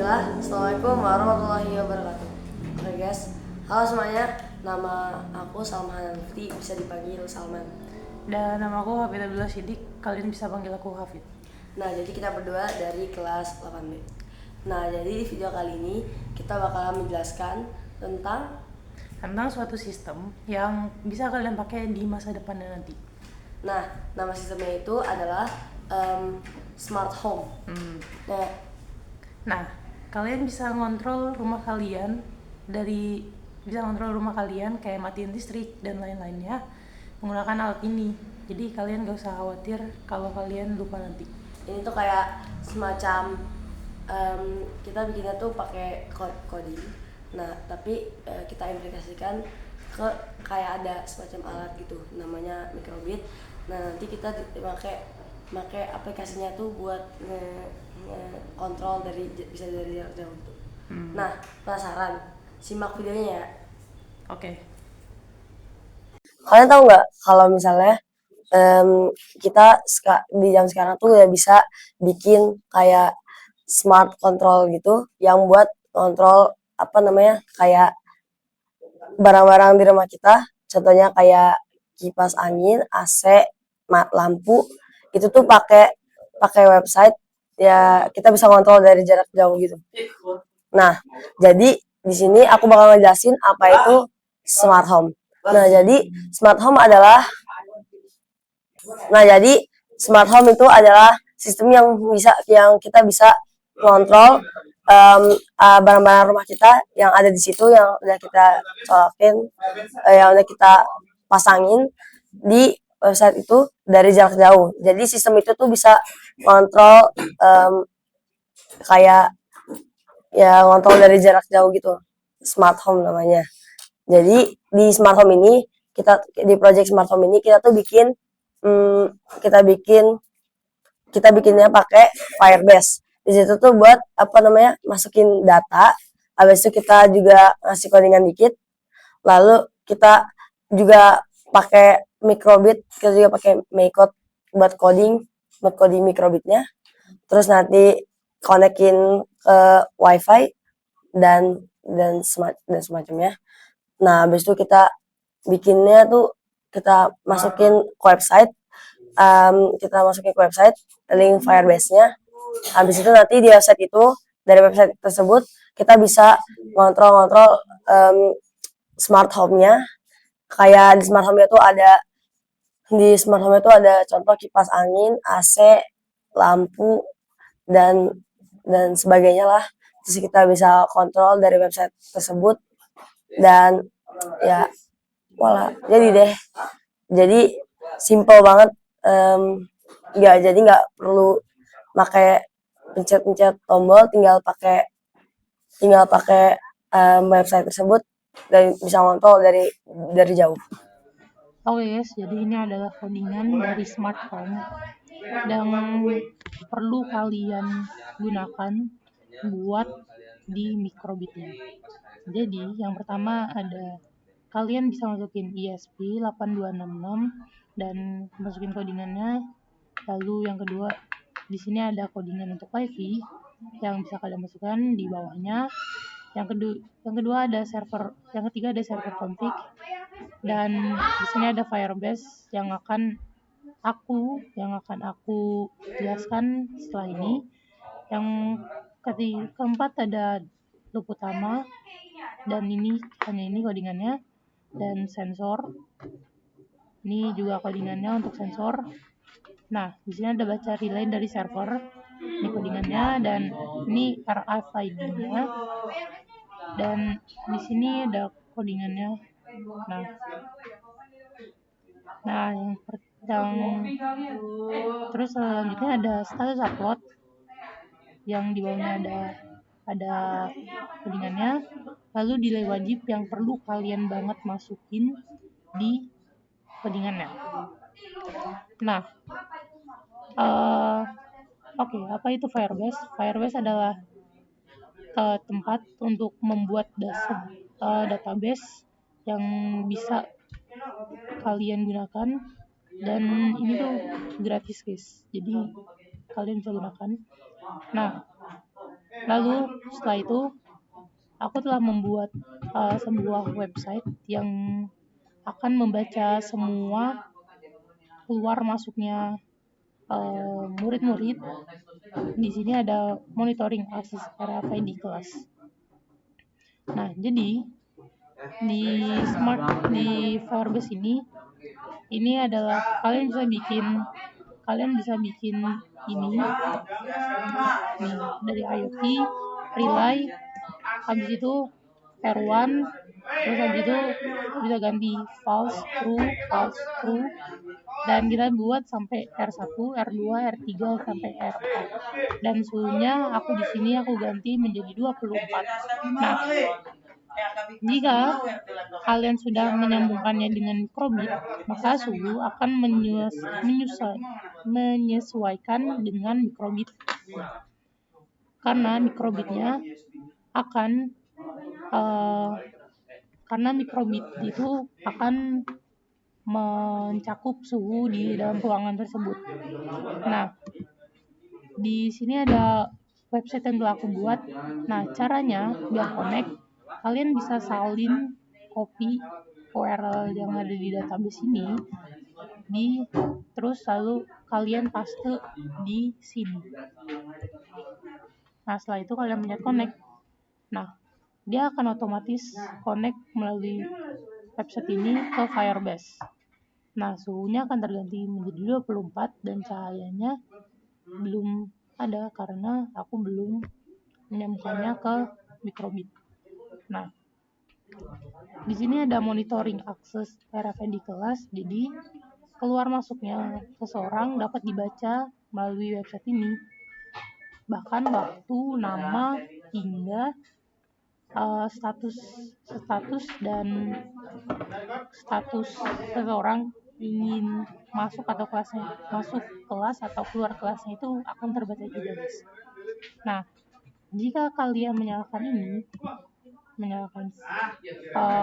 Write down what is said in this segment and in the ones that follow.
Bismillah, Assalamualaikum warahmatullahi wabarakatuh. Oke guys, halo semuanya. Nama aku Salman Hanfi, bisa dipanggil Salman. Dan nama aku Hafid Abdullah Sidik, kalian bisa panggil aku Hafid. Nah, jadi kita berdua dari kelas 8B. Nah, jadi di video kali ini kita bakalan menjelaskan tentang suatu sistem yang bisa kalian pakai di masa depannya nanti. Nah, nama sistemnya itu adalah smart home. Nah, kalian bisa ngontrol rumah kalian kayak matiin listrik dan lain-lainnya menggunakan alat ini. Jadi kalian gak usah khawatir kalau kalian lupa nanti. Ini tuh kayak semacam kita bikinnya tuh pakai coding. Nah, tapi kita implikasikan ke kayak ada semacam alat gitu, namanya microbit. Nah, nanti kita pakai aplikasinya tuh buat kontrol bisa dari jarak jauh tuh. Nah, penasaran? Simak videonya ya. Oke. Kalian tahu nggak kalau misalnya kita di jam sekarang tuh udah bisa bikin kayak smart control gitu yang buat kontrol kayak barang-barang di rumah kita, contohnya kayak kipas angin, AC, lampu, itu tuh pakai website ya, kita bisa kontrol dari jarak jauh gitu. Nah, jadi di sini aku bakal ngejelasin apa itu smart home. Nah, jadi smart home adalah itu adalah sistem yang kita bisa kontrol barang-barang rumah kita yang ada di situ, yang udah kita colokin, yang udah kita pasangin di website itu dari jarak jauh. Jadi sistem itu tuh bisa kontrol kayak ya ngontrol dari jarak jauh gitu. Smart home namanya. Jadi di smart home ini di project smart home ini kita tuh kita bikinnya pakai Firebase. Di situ tuh buat masukin data. Habis itu kita juga ngasih codingan dikit. Lalu kita juga pakai microbit, kita juga pakai Maycode buat coding microbitnya. Terus nanti konekin ke WiFi dan semacamnya. Nah, habis itu kita masukin ke website, link Firebase-nya. Habis itu nanti dari website tersebut kita bisa ngontrol smart home-nya. Kayak di smart home itu ada contoh kipas angin, AC, lampu, dan sebagainya lah. Terus kita bisa kontrol dari website tersebut. Dan ya jadi simple banget. Nggak perlu pakai pencet tombol, tinggal pakai website tersebut dan bisa kontrol dari jauh. Oke guys, jadi ini adalah codingan dari smart home yang perlu kalian gunakan buat di microbitnya. Jadi yang pertama ada kalian bisa masukin ESP8266 dan masukin codingannya. Lalu yang kedua di sini ada codingan untuk WiFi yang bisa kalian masukkan di bawahnya. Yang kedua ada server, yang ketiga ada server config, dan di sini ada Firebase yang akan aku jelaskan setelah ini. Yang keempat ada loop utama, dan ini codingannya, dan sensor. Ini juga codingannya untuk sensor. Nah, di sini ada baca relay dari server. Ini codingannya, dan ini RFID-nya. Dan di sini ada codingannya. Nah, terus selanjutnya ada status upload yang di bawahnya ada codingannya. Lalu delay wajib yang perlu kalian banget masukin di codingannya. Nah, oke, apa itu Firebase? Firebase adalah tempat untuk membuat database yang bisa kalian gunakan, dan ini tuh gratis guys, jadi kalian bisa gunakan. Nah, Lalu setelah itu aku telah membuat sebuah website yang akan membaca semua keluar masuknya murid-murid. Di sini ada monitoring akses RFID di kelas. Nah, jadi di Firebase ini adalah kalian bisa bikin ini nih, dari IoT, relay, habis itu R1, terus habis itu bisa ganti false, true, dan kita buat sampai R1, R2, R3 sampai R4. Dan suhunya aku ganti menjadi 24. Nah, jika kalian sudah menyambungkannya dengan mikrobit, maka suhu akan menyesuaikan dengan mikrobit. Karena mikrobitnya akan karena mikrobit itu akan mencakup suhu di dalam ruangan tersebut. Nah, di sini ada website yang telah aku buat. Nah, caranya biar connect, kalian bisa salin copy URL yang ada di database ini, terus lalu kalian paste di sini. Nah, setelah itu kalian pencet connect. Nah, dia akan otomatis connect melalui website ini ke Firebase. Nah, suhunya akan terganti menjadi 24 dan cahayanya belum ada karena aku belum menyambungkannya ke mikrobit. Nah, di sini ada monitoring akses RFID kelas, jadi keluar masuknya seseorang dapat dibaca melalui website ini. Bahkan waktu, nama, hingga status dan status seseorang ingin masuk kelas atau keluar kelasnya itu akan terbaca juga, guys. Nah, jika kalian menyalakan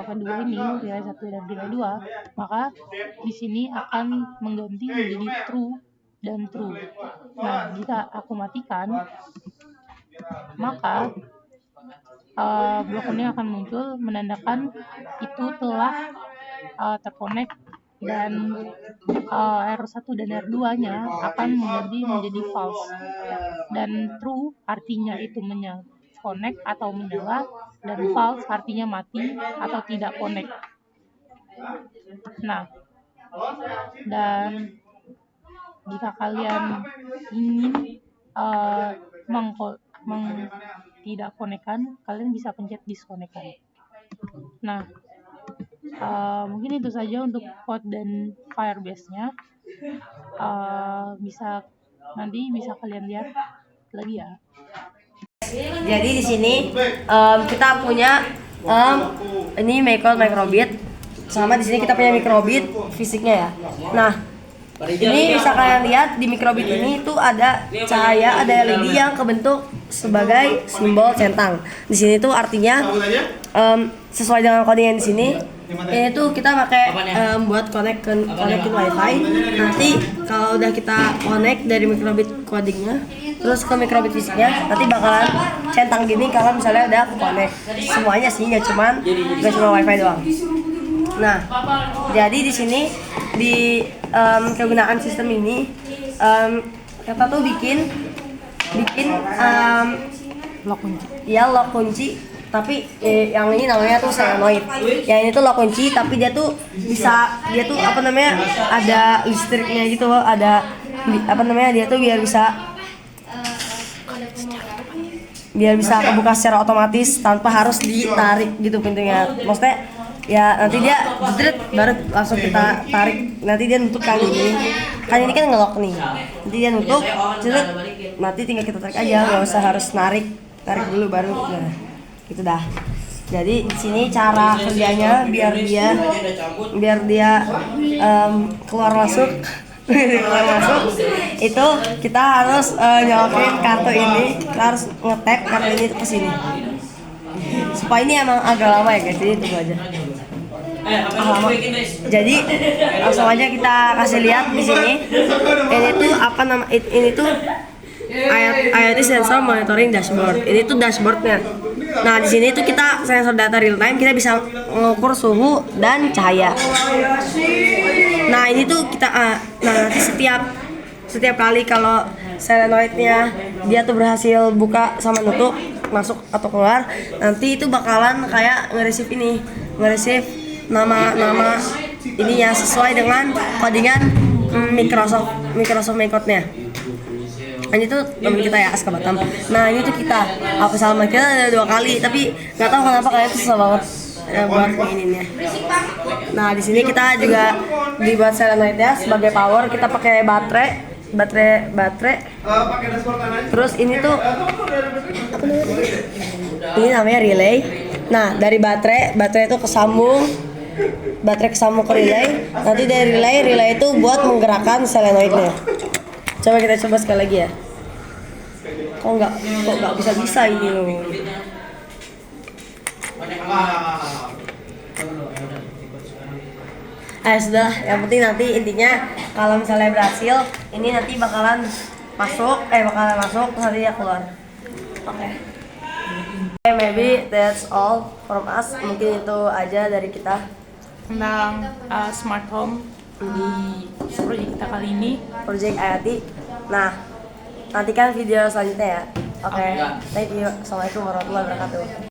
kedua ini, relay 1 dan relay 2, maka di sini akan mengganti menjadi true dan true. Nah, jika aku matikan, maka blok ini akan muncul menandakan itu telah terkonek, dan R1 dan R2-nya akan mengganti menjadi false. Dan true artinya itu connect atau menyala, dan false artinya mati atau tidak connect. Nah, dan jika kalian ingin tidak konekkan, kalian bisa pencet diskonekkan. Nah, mungkin itu saja untuk code dan Firebase-nya. Nanti bisa kalian lihat lagi ya. Jadi di sini kita punya ini microbit, sama di sini kita punya mikrobit fisiknya ya. Nah, ini bisa kalian lihat di mikrobit ini tuh ada cahaya, ada LED yang kebentuk sebagai simbol centang. Di sini tuh artinya sesuai dengan coding yang di sini, ini tuh kita pakai buat connectin wifi. Nanti kalau udah kita connect dari mikrobit codingnya terus ke mikrobit fisiknya, nanti bakalan centang gini kalau misalnya udah connect semuanya sih, nggak cuma wifi doang. Nah, jadi di sini di kegunaan sistem ini kita tuh bikin Lock kunci. Ya, lock kunci, tapi yang ini namanya tuh solenoid. Yang ini tuh lock kunci, tapi dia tuh ada listriknya gitu, ada dia tuh biar bisa kebuka secara otomatis tanpa harus ditarik gitu pintunya. Maksudnya ya nanti dia jedret baru langsung kita tarik, nanti dia nutup kan ini kan ngelock nih, nanti dia nutup jedret, nanti tinggal kita tarik aja, nggak usah harus narik dulu baru. Nah, gitu dah. Jadi di sini cara kerjanya biar dia keluar masuk itu kita harus nyolokin kartu ini, kita harus nge-tap kartu ini ke sini. Supaya ini emang agak lama ya guys, jadi tunggu aja. Lama. Jadi langsung aja kita kasih lihat di sini. Ini tuh IoT sensor monitoring dashboard. Ini tuh dashboardnya. Nah di sini tuh kita sensor data real time, kita bisa mengukur suhu dan cahaya. Nah ini tuh kita nah nanti setiap kali kalau solenoidnya dia tuh berhasil buka sama nutup, masuk atau keluar, nanti itu bakalan kayak nge-receive nama ininya sesuai dengan codingan Microsoft Microsoft-nya. Nah ini tuh temen kita ya, Aska Batam. Nah ini tuh kita, aku sama kita ada 2 kali, tapi nggak tahu kenapa kalian tuh susah banget buat ininya. Nah di sini kita juga dibuat solenoidnya sebagai power, kita pakai baterai. Terus ini tuh apa namanya? Ini namanya relay. Nah dari baterai itu kesambung ke relay. Nanti dari relay itu buat menggerakkan solenoidnya. Coba kita coba sekali lagi ya. Kok nggak bisa ini loh. Sudah, yang penting nanti intinya kalau misalnya berhasil, ini nanti bakalan masuk terus nanti dia keluar. Oke. Maybe that's all from us. Mungkin itu aja dari kita tentang smart home di proyek kita kali ini, project IoT. Nah, nantikan video selanjutnya ya. Oke. Thank you. Assalamualaikum warahmatullahi wabarakatuh.